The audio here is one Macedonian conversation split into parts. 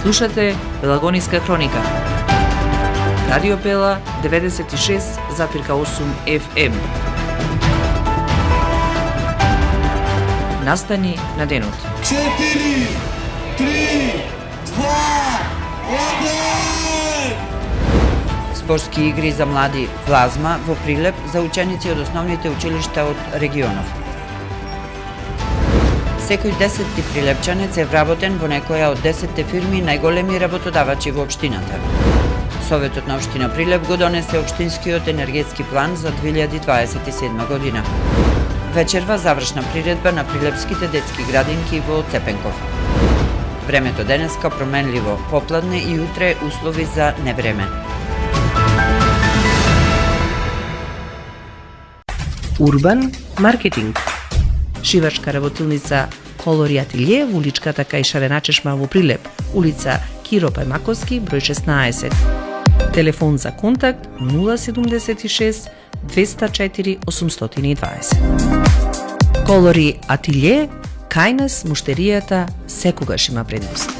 Слушате Пелагониска хроника. Радио Пела 96,8 FM. Настани на денот. 4, 3, 2, 1. Спортски игри за млади Плазма во Прилеп за ученици од основните училишта од регионов. Секој 10-ти прилепчанец е вработен во некоја од 10 фирми најголеми работодавачи во општината. Советот на општина Прилеп го донесе општинскиот енергетски план за 2027 година. Вечерва завршна приредба на прилепските детски градинки во Цепенков. Времето денеска променливо, попладне и утре услови за невреме. Урбан маркетинг. Шивачка работилница Колори ателје во уличката кај Шарена чешма во Прилеп, улица Киро Пајмаковски, број 16. Телефон за контакт 076 204 820. Колори ателје, кај нас муштеријата секогаш има предност.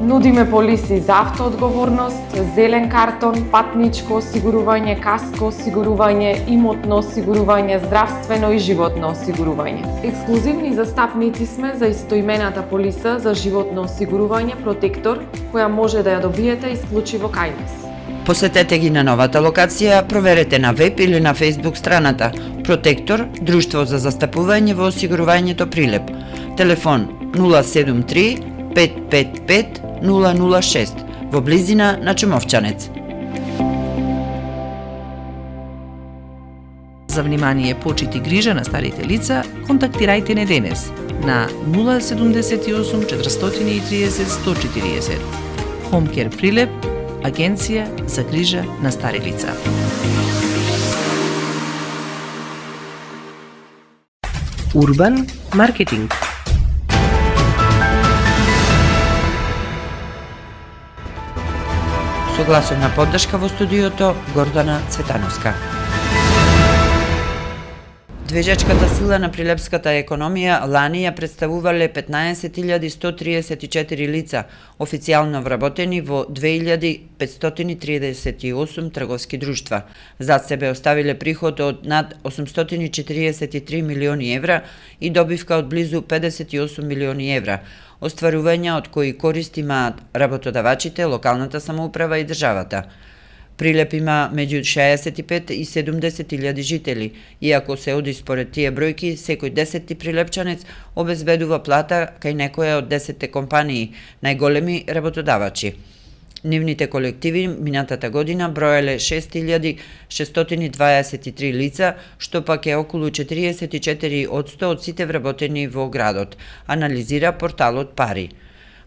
Нудиме полиси за автоодговорност, зелен картон, патничко осигурување, каско осигурување, имотно осигурување, здравствено и животно осигурување. Ексклузивни застапници сме за истоимената полиса за животно осигурување Протектор, која може да ја добиете исклучиво кај нас. Посетете ги на новата локација, проверете на веб или на Facebook страната Протектор, Друштво за застапување во осигурувањето Прилеп. Телефон 073 555 006 во близина на Чумовчанец. За внимание, почит и грижа на старите лица, контактирајте не денес на 078 430 140. Хомкер Прилеп, Агенција за грижа на стари лица. Урбан маркетинг. Согласовна поддршка во студиото Гордана Цветановска. Движечката сила на прилепската економија лани ја представувале 15.134 лица, официјално вработени во 2.538 трговски друштва. Зад себе оставиле приход од над 843 милиони евра и добивка од близу 58 милиони евра, остварувања од кои корист имаат работодавачите, локалната самоуправа и државата. Прилеп има меѓу 65 и 70 илјади жители, иако се оди според тие бројки, секој 10-ти прилепчанец обезбедува плата кај некоја од 10 компании, најголеми работодавачи. Нивните колективи минатата година броеле 6.623 лица, што пак е околу 44% од сите вработени во градот, анализира порталот Пари.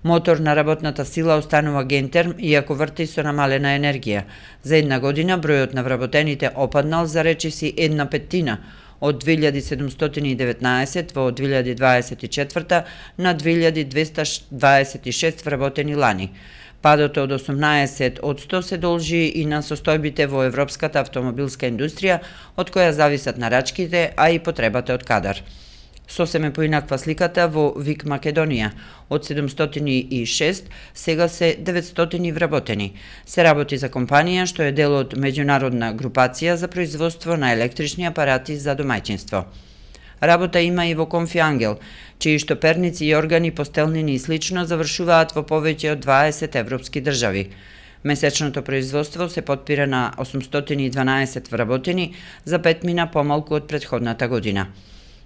Мотор на работната сила останува Гентерм, иако врти со намалена енергија. За една година бројот на вработените опаднал за речиси 1/5, од 2719 во 2024 на 2226 вработени лани. Падот од 18% се должи и на состојбите во европската автомобилска индустрија, од која зависат нарачките, а и потребата од кадар. Сосеме поинаква сликата во ВИК Македонија. Од 706 сега се 900 вработени. Се работи за компанија што е дел од меѓународна групација за производство на електрични апарати за домаќинство. Работа има и во Конфи Ангел, чии штоперници и органи, постелнини и слично завршуваат во повеќе од 20 европски држави. Месечното производство се потпира на 812 вработени, за 5 мина помалку од претходната година.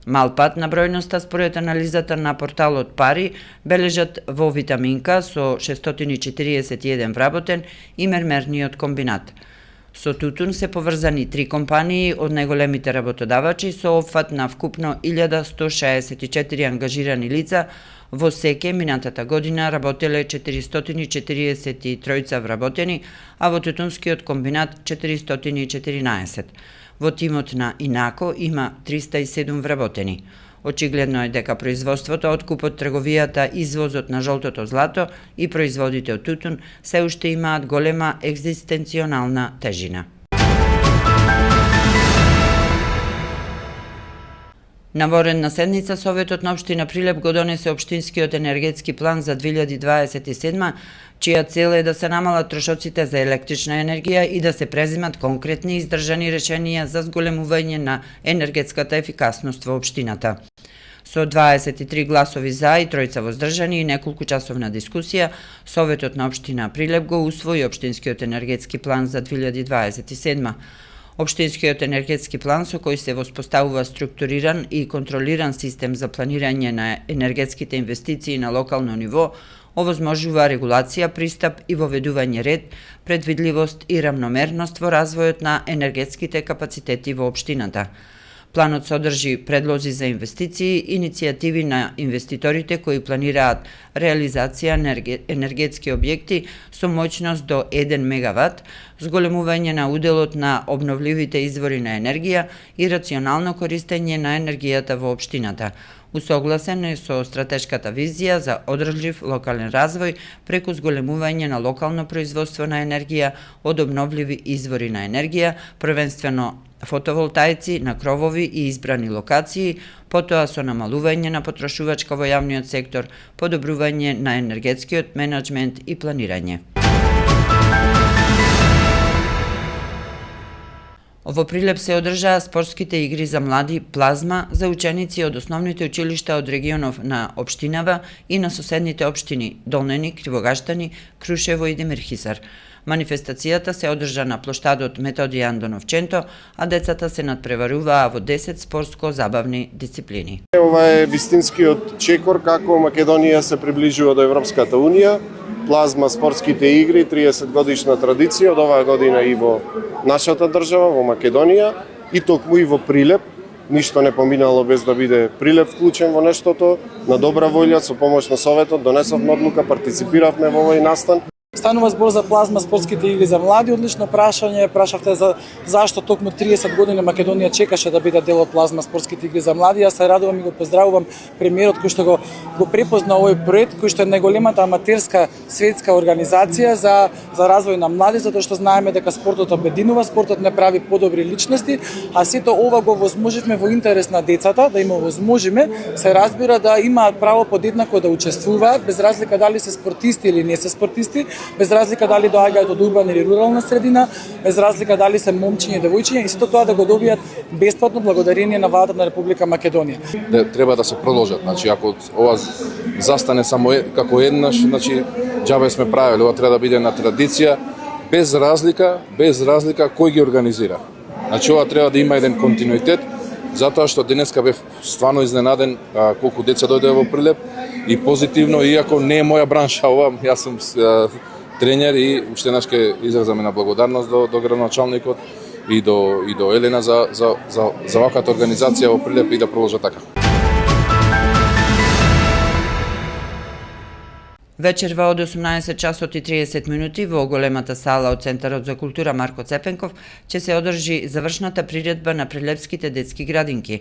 Мал пат на бројноста според анализата на порталот Пари бележат во Витаминка со 641 вработен и мермерниот комбинат. Со Тутун се поврзани 3 компании од најголемите работодавачи со опфат на вкупно 1164 ангажирани лица. Во Секе минатата година работеле 443 вработени, а во Тутунскиот комбинат 414. Во тимот на Инако има 307 вработени. Очигледно е дека производството, откупот, трговијата, извозот на жолтото злато и производите од тутун се уште имаат голема екзистенционална тежина. На воредна седница Советот на општина Прилеп го донесе општинскиот енергетски план за 2027, чија цел е да се намалат трошоците за електрична енергија и да се преземат конкретни и издржани решенија за зголемување на енергетската ефикасност во општината. Со 23 гласови за и 3 воздржани и неколку часовна дискусија, Советот на општина Прилеп го усвои општинскиот енергетски план за 2027. Општинскиот енергетски план со кој се воспоставува структуриран и контролиран систем за планирање на енергетските инвестиции на локално ниво, овозможува регулација, пристап и воведување ред, предвидливост и рамномерност во развојот на енергетските капацитети во општината. Планот содржи предлози за инвестиции, иницијативи на инвеститорите кои планираат реализација енергетски објекти со моќност до 1 мегават, зголемување на уделот на обновливите извори на енергија и рационално користење на енергијата во општината. Усогласен е со стратешката визија за одржлив локален развој преку зголемување на локално производство на енергија од обновливи извори на енергија, првенствено фотоволтаици на кровови и избрани локации, потоа со намалување на потрошувачка во јавниот сектор, подобрување на енергетскиот менеджмент и планирање. Во Прилеп се одржаа спортските игри за млади плазма за ученици од основните училишта од регионов на општинава и на соседните општини Долнени, Кривогаштани, Крушево и Демирхисар. Манифестацијата се одржа на плоштадот Методи Андоновченто, а децата се надпреваруваа во 10 спортско-забавни дисциплини. Ова е вистинскиот чекор како Македонија се приближува до Европската Унија. Плазма спортските игри, 30 годишна традиција од оваа година и во нашата држава, во Македонија, и токму и во Прилеп. Ништо не поминало без да биде Прилеп вклучен во нештото. На добра волја, со помош на Советот, донесовме одлука, партиципиравме во овој настан. Станува збор за плазма спортските игри за млади, одлично прашање. Прашавте за зашто токму 30 години Македонија чекаше да биде дел од плазма спортските игри за млади. Јас се радувам и го поздравувам премиерот кој што го препозна овој проект, кој што е најголемата аматерска светска организација за развој на млади, затоа што знаеме дека спортот обединува, спортот не прави подобри личности, а сето ова го возможивме во интерес на децата, да им овозможиме, се разбира да имаат право подеднако да учествуваат, без разлика дали се спортисти или не се спортисти, без разлика дали доаѓаат од урбана или рурална средина, без разлика дали се момчиња и девојчиња, и сето тоа да го добијат бесплатно благодарение на владата на Република Македонија. Треба да се продолжат, значи ако ова застане само како еднаш, значи џабе сме правили, ова треба да биде на традиција, без разлика кој ги организира. Значи ова треба да има еден континуитет, затоа што денеска бев стварно изненаден колку деца дојде во Прилеп и позитивно, иако не е моја бранша ова, јас сум тренер и уште еднаш ќе изразаме на благодарност до градоначалникот и до Елена за ваквата организација во Прилеп и да продолжа така. Вечерва од 18 часот и 30 минути во големата сала од Центарот за култура Марко Цепенков ќе се одржи завршната приредба на прилепските детски градинки.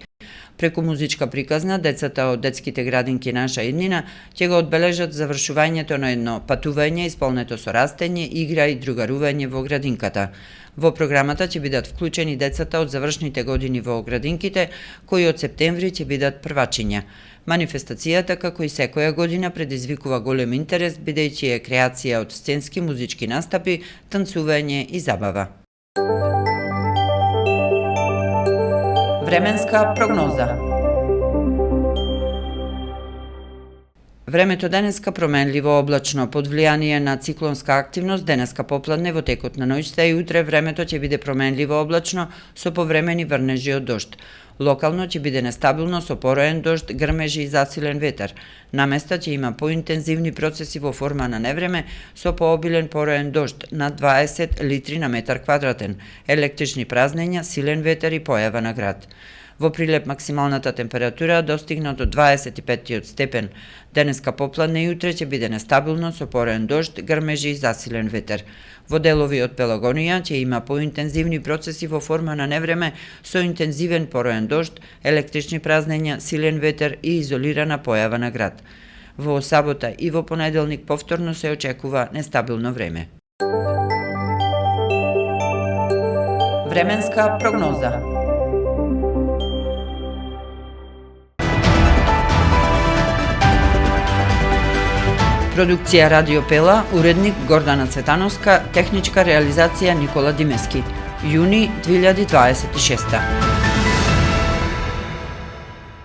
Преку музичка приказна, децата од детските градинки Наша иднина ќе го одбележат завршувањето на едно патување исполнето со растење, игра и другарување во градинката. Во програмата ќе бидат вклучени децата од завршните години во градинките, кои од септември ќе бидат првачиња. Манифестацијата, како и секоја година, предизвикува голем интерес, бидејќи е креација од сценски музички настапи, танцување и забава. Временска прогноза. Времето денеска променливо облачно под влијание на циклонска активност, денеска попладне во текот на ноќта и утре времето ќе биде променливо облачно со повремени врнежи од дожд. Локално ќе биде нестабилно со пороен дожд, грмежи и засилен ветер. На места ќе има поинтензивни процеси во форма на невреме со пообилен пороен дожд над 20 литри на метар квадратен, електрични празнења, силен ветер и појава на град. Во Прилеп максималната температура достигна до 25 степен. Денеска попладне и утре ќе биде нестабилно со пороен дожд, грмежи и засилен ветер. Во делови од Пелагонија ќе има поинтензивни процеси во форма на невреме со интензивен пороен дожд, електрични празнења, силен ветер и изолирана појава на град. Во сабота и во понеделник повторно се очекува нестабилно време. Временска прогноза. Продукција Радио Пела, уредник Гордана Цветановска, техничка реализација Никола Димески. Јуни 2026.